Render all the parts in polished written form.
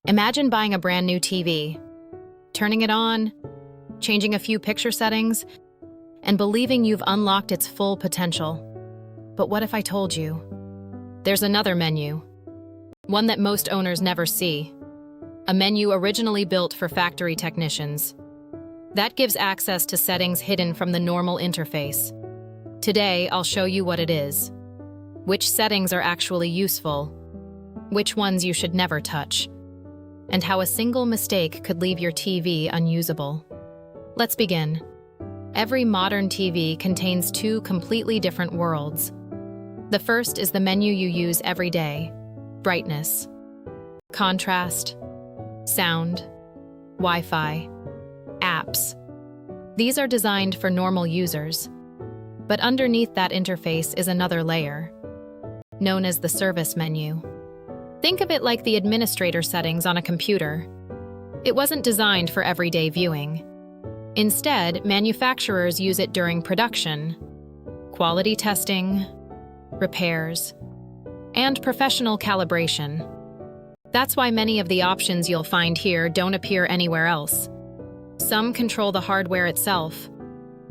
Imagine buying a brand new TV, turning it on, changing a few picture settings, and believing you've unlocked its full potential. But what if I told you there's another menu, one that most owners never see, a menu originally built for factory technicians. That gives access to settings hidden from the normal interface. Today, I'll show you what it is, which settings are actually useful, which ones you should never touch, and how a single mistake could leave your TV unusable. Let's begin. Every modern TV contains two completely different worlds. The first is the menu you use every day: brightness, contrast, sound, Wi-Fi, apps. These are designed for normal users. But underneath that interface is another layer, known as the service menu. Think of it like the administrator settings on a computer. It wasn't designed for everyday viewing. Instead, manufacturers use it during production, quality testing, repairs, and professional calibration. That's why many of the options you'll find here don't appear anywhere else. Some control the hardware itself.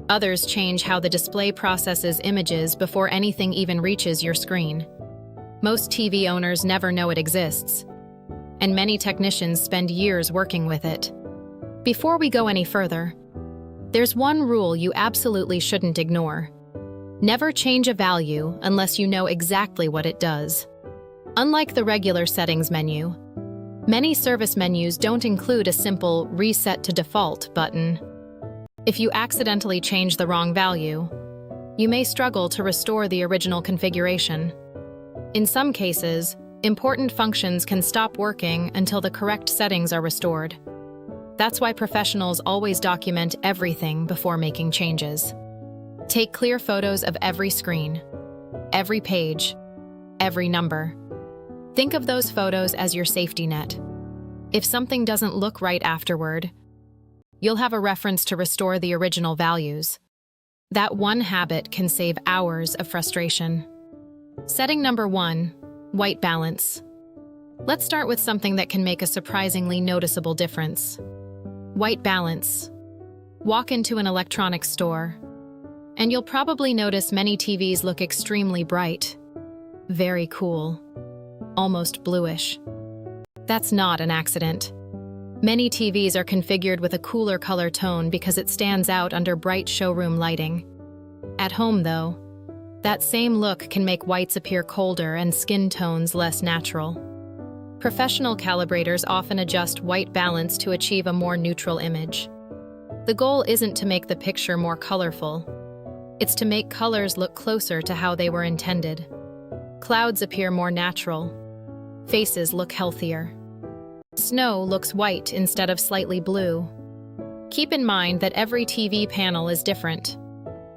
Others change how the display processes images before anything even reaches your screen. Most TV owners never know it exists, and many technicians spend years working with it. Before we go any further, there's one rule you absolutely shouldn't ignore. Never change a value unless you know exactly what it does. Unlike the regular settings menu, many service menus don't include a simple Reset to Default button. If you accidentally change the wrong value, you may struggle to restore the original configuration. In some cases, important functions can stop working until the correct settings are restored. That's why professionals always document everything before making changes. Take clear photos of every screen, every page, every number. Think of those photos as your safety net. If something doesn't look right afterward, you'll have a reference to restore the original values. That one habit can save hours of frustration. Setting number 1, white balance. Let's start with something that can make a surprisingly noticeable difference. White balance. Walk into an electronics store, and you'll probably notice many TVs look extremely bright, very cool, almost bluish. That's not an accident. Many TVs are configured with a cooler color tone because it stands out under bright showroom lighting. At home, though, that same look can make whites appear colder and skin tones less natural. Professional calibrators often adjust white balance to achieve a more neutral image. The goal isn't to make the picture more colorful. It's to make colors look closer to how they were intended. Clouds appear more natural. Faces look healthier. Snow looks white instead of slightly blue. Keep in mind that every TV panel is different.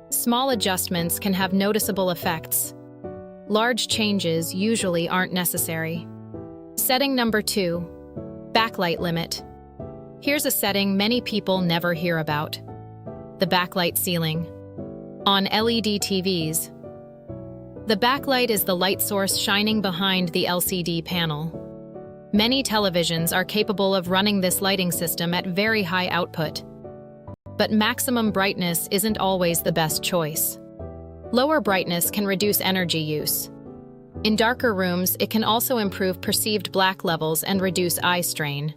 Small adjustments can have noticeable effects. Large changes usually aren't necessary. Setting number 2, backlight limit. Here's a setting many people never hear about: the backlight ceiling. On LED TVs, the backlight is the light source shining behind the LCD panel. Many televisions are capable of running this lighting system at very high output. But maximum brightness isn't always the best choice. Lower brightness can reduce energy use. In darker rooms, it can also improve perceived black levels and reduce eye strain.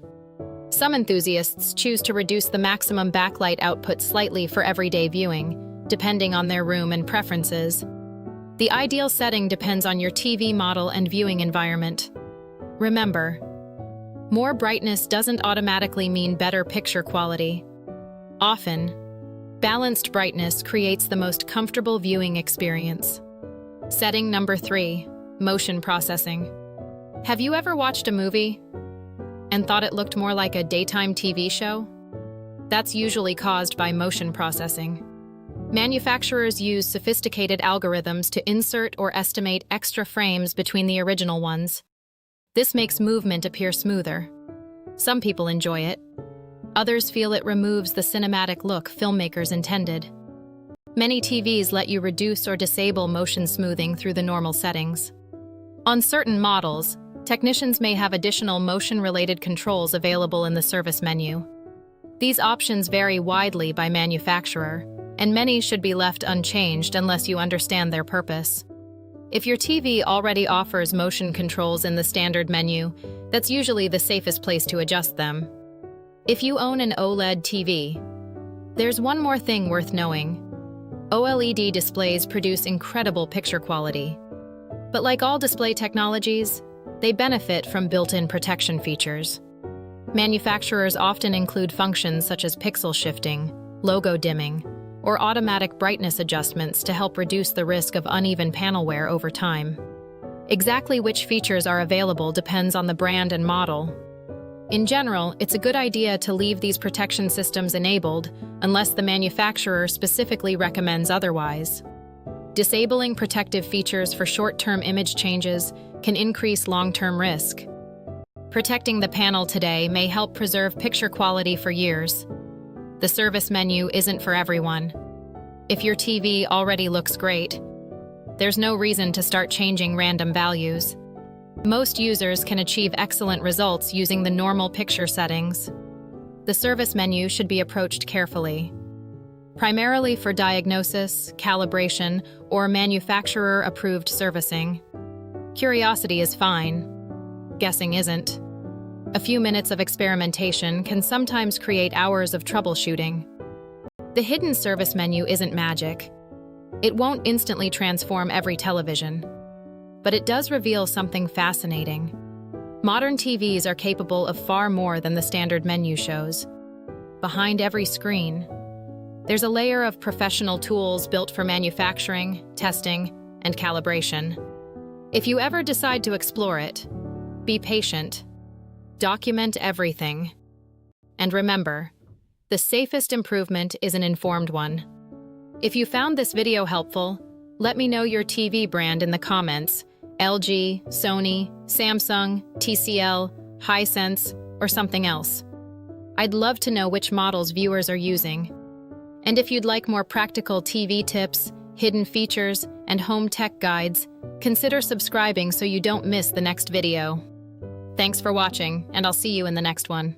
Some enthusiasts choose to reduce the maximum backlight output slightly for everyday viewing, depending on their room and preferences. The ideal setting depends on your TV model and viewing environment. Remember, more brightness doesn't automatically mean better picture quality. Often, balanced brightness creates the most comfortable viewing experience. Setting number 3, motion processing. Have you ever watched a movie and thought it looked more like a daytime TV show? That's usually caused by motion processing. Manufacturers use sophisticated algorithms to insert or estimate extra frames between the original ones. This makes movement appear smoother. Some people enjoy it. Others feel it removes the cinematic look filmmakers intended. Many TVs let you reduce or disable motion smoothing through the normal settings. On certain models, Technicians may have additional motion-related controls available in the service menu. These options vary widely by manufacturer, and many should be left unchanged unless you understand their purpose. If your TV already offers motion controls in the standard menu, that's usually the safest place to adjust them. If you own an OLED TV, there's one more thing worth knowing. OLED displays produce incredible picture quality. But like all display technologies, they benefit from built-in protection features. Manufacturers often include functions such as pixel shifting, logo dimming, or automatic brightness adjustments to help reduce the risk of uneven panel wear over time. Exactly which features are available depends on the brand and model. In general, it's a good idea to leave these protection systems enabled unless the manufacturer specifically recommends otherwise. Disabling protective features for short-term image changes can increase long-term risk. Protecting the panel today may help preserve picture quality for years. The service menu isn't for everyone. If your TV already looks great, there's no reason to start changing random values. Most users can achieve excellent results using the normal picture settings. The service menu should be approached carefully, primarily for diagnosis, calibration, or manufacturer-approved servicing. Curiosity is fine. Guessing isn't. A few minutes of experimentation can sometimes create hours of troubleshooting. The hidden service menu isn't magic. It won't instantly transform every television, but it does reveal something fascinating. Modern TVs are capable of far more than the standard menu shows. Behind every screen, there's a layer of professional tools built for manufacturing, testing, and calibration. If you ever decide to explore it, be patient. Document everything. And remember, the safest improvement is an informed one. If you found this video helpful, let me know your TV brand in the comments. LG, Sony, Samsung, TCL, Hisense, or something else. I'd love to know which models viewers are using. And if you'd like more practical TV tips, hidden features, and home tech guides, consider subscribing so you don't miss the next video. Thanks for watching, and I'll see you in the next one.